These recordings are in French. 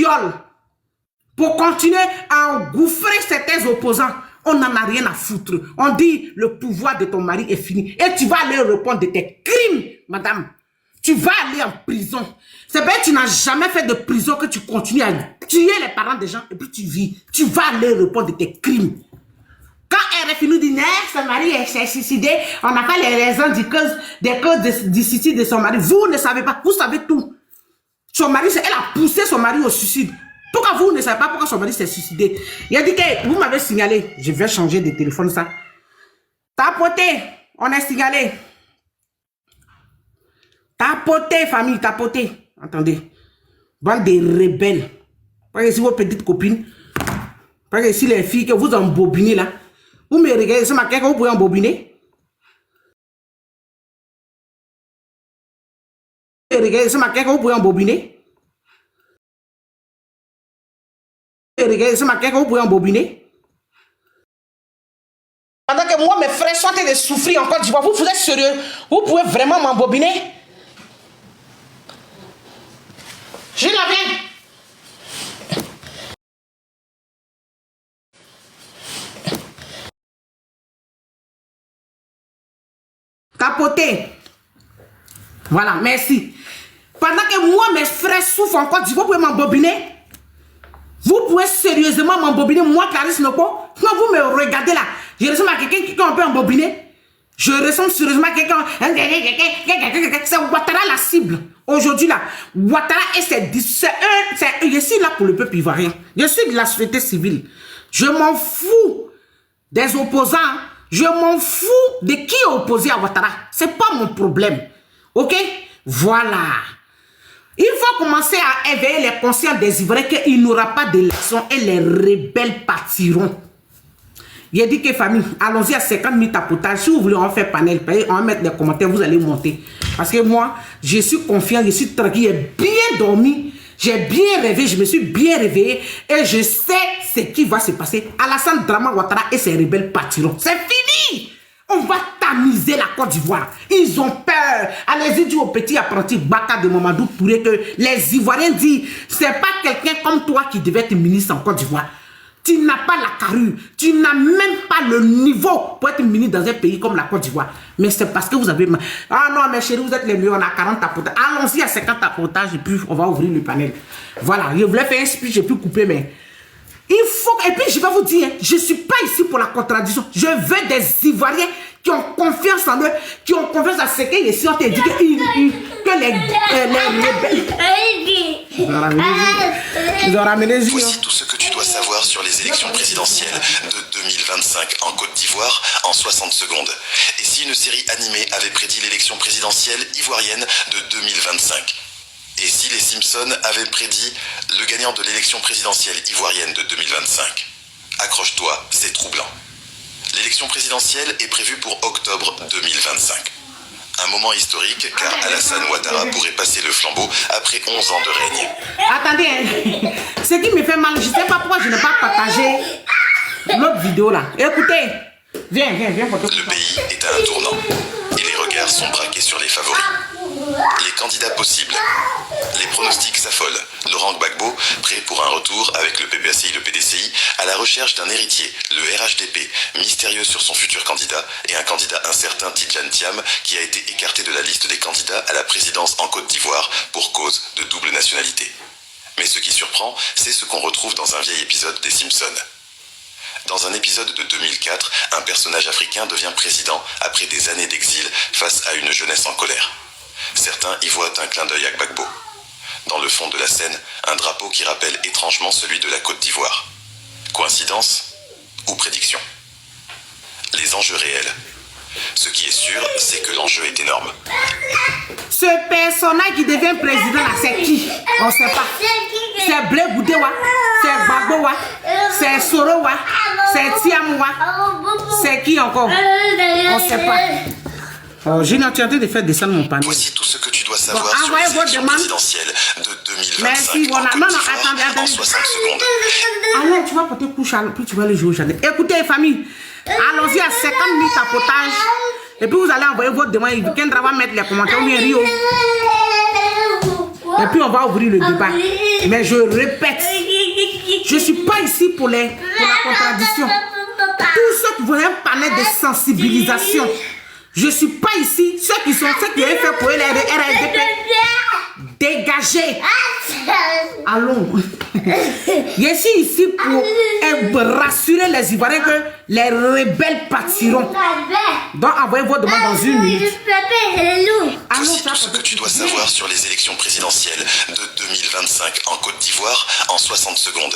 viol pour continuer à engouffrer certains opposants. On n'en a rien à foutre. On dit le pouvoir de ton mari est fini. Et tu vas aller répondre de tes crimes, madame. Tu vas aller en prison. C'est vrai que tu n'as jamais fait de prison que tu continues à tuer les parents des gens et puis tu vis. Tu vas aller répondre de tes crimes. Quand RFI nous dit, son mari s'est suicidé, on n'a pas les raisons des causes du suicide de son mari. Vous ne savez pas, vous savez tout. Son mari, elle a poussé son mari au suicide. Pourquoi vous ne savez pas pourquoi son mari s'est suicidé? Il a dit que vous m'avez signalé. Je vais changer de téléphone, ça. Tapoté, on est signalé. Tapoté, famille, tapoté. Attendez. Bande de rebelles. Parce que si vos petites copines, parce que si les filles que vous embobinez là, vous me regardez, c'est marqué que vous pouvez embobiner. Vous me regardez, c'est marqué que vous pouvez embobiner. C'est marqué que vous pouvez embobiner. Pendant que moi, mes frères sont en train de souffrir en Côte d'Ivoire, vous êtes sérieux? Vous pouvez vraiment m'embobiner? Je la viens. Tapoter. Voilà, merci. Pendant que moi, mes frères souffrent en Côte d'Ivoire, vous pouvez m'embobiner? Vous pouvez sérieusement m'embobiner, moi, Clarisse Noko? Quand vous me regardez là, je ressemble à quelqu'un qui peut embobiner. Je ressemble sérieusement à quelqu'un. C'est Ouattara la cible. Aujourd'hui là, Ouattara et je suis là pour le peuple ivoirien. Je suis de la société civile. Je m'en fous des opposants. Je m'en fous de qui est opposé à Ouattara. C'est pas mon problème. Ok? Voilà. Il faut commencer à éveiller les consciences des Ivoiriens qu'il n'y aura pas d'élection et les rebelles partiront. Il a dit que famille, allons-y à 50 000 tapotages. Si vous voulez, on va faire panel, on va mettre des commentaires, vous allez monter. Parce que moi, je suis confiant, je suis tranquille, j'ai bien dormi, j'ai bien rêvé, je me suis bien réveillé et je sais ce qui va se passer. Alassane Dramane Ouattara et ses rebelles partiront. C'est fini! On va tamiser la Côte d'Ivoire. Ils ont peur. Allez-y dire au petit apprenti Baka de Mamadou Touré que les Ivoiriens disent c'est pas quelqu'un comme toi qui devait être ministre en Côte d'Ivoire. Tu n'as pas la carrure. Tu n'as même pas le niveau pour être ministre dans un pays comme la Côte d'Ivoire. Mais c'est parce que vous avez... Ah non, mes chéris, vous êtes les mieux. On a 40 tapotages. Allons-y à 50 tapotages et puis on va ouvrir le panel. Voilà. Je voulais faire un speech, j'ai pu couper, mais... Il faut... Et puis, je vais vous dire, je ne suis pas ici pour la contradiction. Je veux des Ivoiriens qui ont confiance en eux, qui ont confiance à ce qu'ils sont dit que les rebelles... Ils ont ramené les yeux. Voici tout ce que tu dois savoir sur les élections présidentielles de 2025 en Côte d'Ivoire en 60 secondes. Et si une série animée avait prédit l'élection présidentielle ivoirienne de 2025? Et si les Simpsons avaient prédit le gagnant de l'élection présidentielle ivoirienne de 2025? Accroche-toi, c'est troublant. L'élection présidentielle est prévue pour octobre 2025. Un moment historique car Alassane Ouattara pourrait passer le flambeau après 11 ans de règne. Attendez, ce qui me fait mal, je ne sais pas pourquoi je n'ai pas partagé l'autre vidéo là. Écoutez, viens. Le pays est à un tournant et les regards sont braqués sur les favoris. Les candidats possibles. Les pronostics s'affolent. Laurent Gbagbo, prêt pour un retour avec le PPACI, le PDCI, à la recherche d'un héritier, le RHDP, mystérieux sur son futur candidat, et un candidat incertain, Tidjane Thiam, qui a été écarté de la liste des candidats à la présidence en Côte d'Ivoire pour cause de double nationalité. Mais ce qui surprend, c'est ce qu'on retrouve dans un vieil épisode des Simpsons. Dans un épisode de 2004, un personnage africain devient président après des années d'exil face à une jeunesse en colère. Certains y voient un clin d'œil à Gbagbo. Dans le fond de la scène, un drapeau qui rappelle étrangement celui de la Côte d'Ivoire. Coïncidence ou prédiction? Les enjeux réels. Ce qui est sûr, c'est que l'enjeu est énorme. Ce personnage qui devient président là, c'est qui? On ne sait pas. C'est Blé Goudewa, c'est Gbagbowa, c'est Sorowa, c'est Thiamwa. C'est qui encore? On ne sait pas. J'ai une tenté de faire descendre mon panneau. Voici tout ce que tu dois savoir sur les élections présidentielles de 2025. Merci, voilà. Non, attendez. En 60 secondes. Allez, tu vas porter couche, puis tu vas le jouer au jardin. Écoutez, famille, allons-y à 50 000 tapotages. Et puis vous allez envoyer votre demande. Kendra va mettre les commentaires. Ou bien Rio. Et puis on va ouvrir le débat. Mais je répète, je ne suis pas ici pour la contradiction. Tous ceux qui veulent un panel de sensibilisation. Je ne suis pas ici. Ceux qui ont fait pour les RSDP, dégagez. Allons. Je suis ici pour rassurer les Ivoiriens que les rebelles partiront. Donc envoyez vos demandes dans une minute. Voici tout ce que tu dois savoir sur les élections présidentielles de 2025 en Côte d'Ivoire en 60 secondes.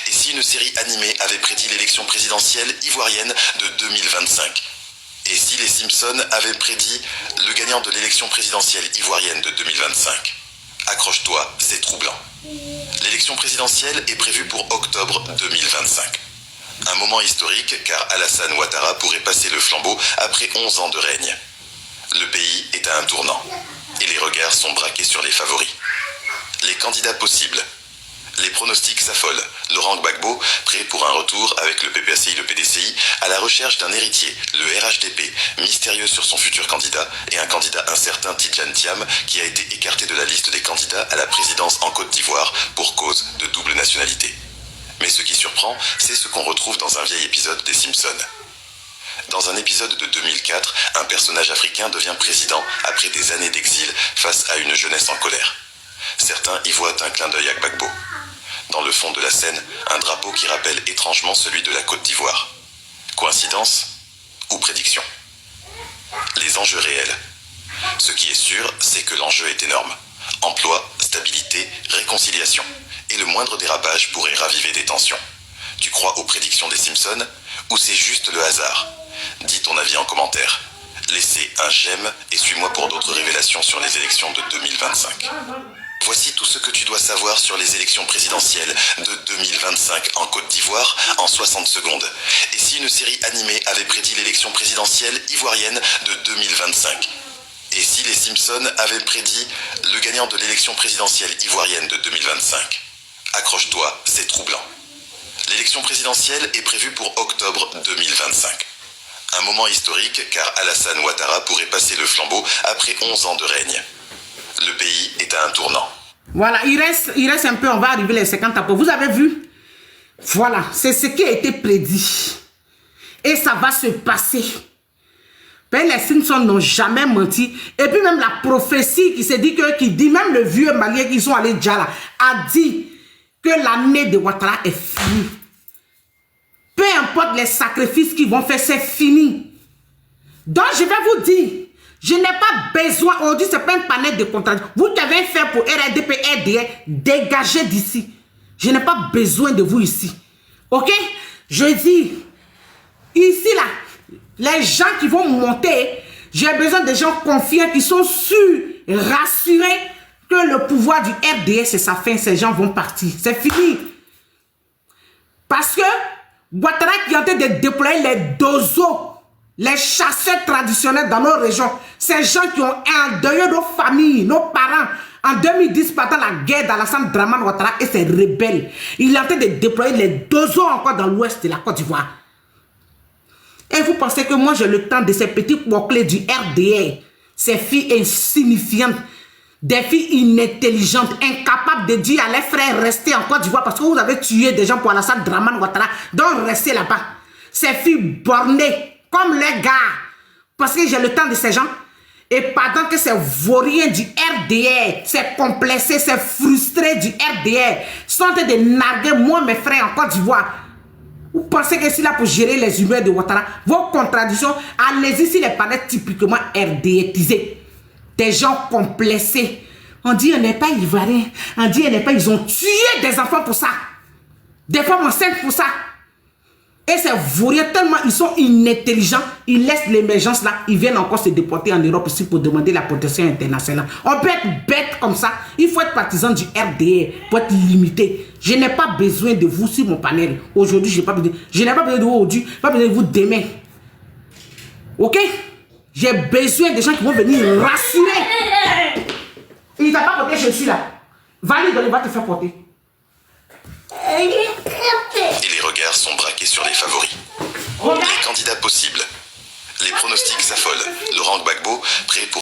Et si une série animée avait prédit l'élection présidentielle ivoirienne de 2025? Et si les Simpsons avaient prédit le gagnant de l'élection présidentielle ivoirienne de 2025? Accroche-toi, c'est troublant. L'élection présidentielle est prévue pour octobre 2025. Un moment historique car Alassane Ouattara pourrait passer le flambeau après 11 ans de règne. Le pays est à un tournant et les regards sont braqués sur les favoris. Les candidats possibles. Les pronostics s'affolent. Laurent Gbagbo, prêt pour un retour avec le PPACI et le PDCI, à la recherche d'un héritier, le RHDP, mystérieux sur son futur candidat, et un candidat incertain, Tidjane Thiam, qui a été écarté de la liste des candidats à la présidence en Côte d'Ivoire pour cause de double nationalité. Mais ce qui surprend, c'est ce qu'on retrouve dans un vieil épisode des Simpsons. Dans un épisode de 2004, un personnage africain devient président après des années d'exil face à une jeunesse en colère. Certains y voient un clin d'œil à Gbagbo. Dans le fond de la scène, un drapeau qui rappelle étrangement celui de la Côte d'Ivoire. Coïncidence ou prédiction? Les enjeux réels. Ce qui est sûr, c'est que l'enjeu est énorme. Emploi, stabilité, réconciliation. Et le moindre dérapage pourrait raviver des tensions. Tu crois aux prédictions des Simpsons ou c'est juste le hasard? Dis ton avis en commentaire. Laissez un j'aime et suis-moi pour d'autres révélations sur les élections de 2025. Voici tout ce que tu dois savoir sur les élections présidentielles de 2025 en Côte d'Ivoire en 60 secondes. Et si une série animée avait prédit l'élection présidentielle ivoirienne de 2025? Et si les Simpsons avaient prédit le gagnant de l'élection présidentielle ivoirienne de 2025? Accroche-toi, c'est troublant. L'élection présidentielle est prévue pour octobre 2025. Un moment historique car Alassane Ouattara pourrait passer le flambeau après 11 ans de règne. Le pays est à un tournant. Voilà, il reste un peu, on va arriver les 50 après. Vous avez vu? Voilà, c'est ce qui a été prédit. Et ça va se passer. Ben, les Simpsons n'ont jamais menti. Et puis même la prophétie qui se dit qui dit, même le vieux malien qui sont allés déjà là, a dit que l'année de Ouattara est finie. Peu importe les sacrifices qu'ils vont faire, c'est fini. Donc je vais vous dire, je n'ai pas besoin, aujourd'hui c'est pas un panel de contradictions. Vous qui avez fait pour RDP, RDR, dégagez d'ici. Je n'ai pas besoin de vous ici. Ok? Je dis, ici là, les gens qui vont monter, j'ai besoin de gens confiants qui sont sûrs, rassurés que le pouvoir du RDR c'est sa fin, ces gens vont partir. C'est fini. Parce que Ouattara qui est en train de déployer les dozos, les chasseurs traditionnels dans nos régions, ces gens qui ont endeuillé nos familles, nos parents, en 2010, pendant la guerre d'Alassane Dramane Ouattara et ses rebelles, il est en train de déployer les dozos encore dans l'ouest de la Côte d'Ivoire. Et vous pensez que moi j'ai le temps de ces petits poids-clés du RDR, ces filles insignifiantes, des filles inintelligentes, incapables de dire à leurs frères restez en Côte d'Ivoire parce que vous avez tué des gens pour Alassane Dramane Ouattara, donc restez là-bas. Ces filles bornées, comme les gars, parce que j'ai le temps de ces gens. Et pendant que ces vauriens du RDR, ces complexés, ces frustrés du RDR sont en train de narguer moi, mes frères en Côte d'Ivoire. Vous pensez que c'est là pour gérer les humeurs de Ouattara? Vos contradictions, allez-y sur les planètes typiquement RDRisées. Des gens complexés. On dit on n'est pas ivoirien. On dit on n'est pas. Ils ont tué des enfants pour ça. Des femmes enceintes pour ça. Et ces vauriens, tellement ils sont inintelligents, ils laissent l'émergence là, ils viennent encore se déporter en Europe ici pour demander la protection internationale. On peut être bête comme ça. Il faut être partisan du RDR pour être limité. Je n'ai pas besoin de vous sur mon panel. Aujourd'hui, je n'ai pas besoin. Je n'ai pas besoin de vous aujourd'hui, pas besoin de vous demain. Ok? J'ai besoin des gens qui vont venir rassurer. Il t'a pas porté, je suis là. Va lui donner, va te faire porter. Et les regards sont braqués sur les favoris. Les candidats possibles. Les pronostics s'affolent. Laurent Gbagbo, prêt pour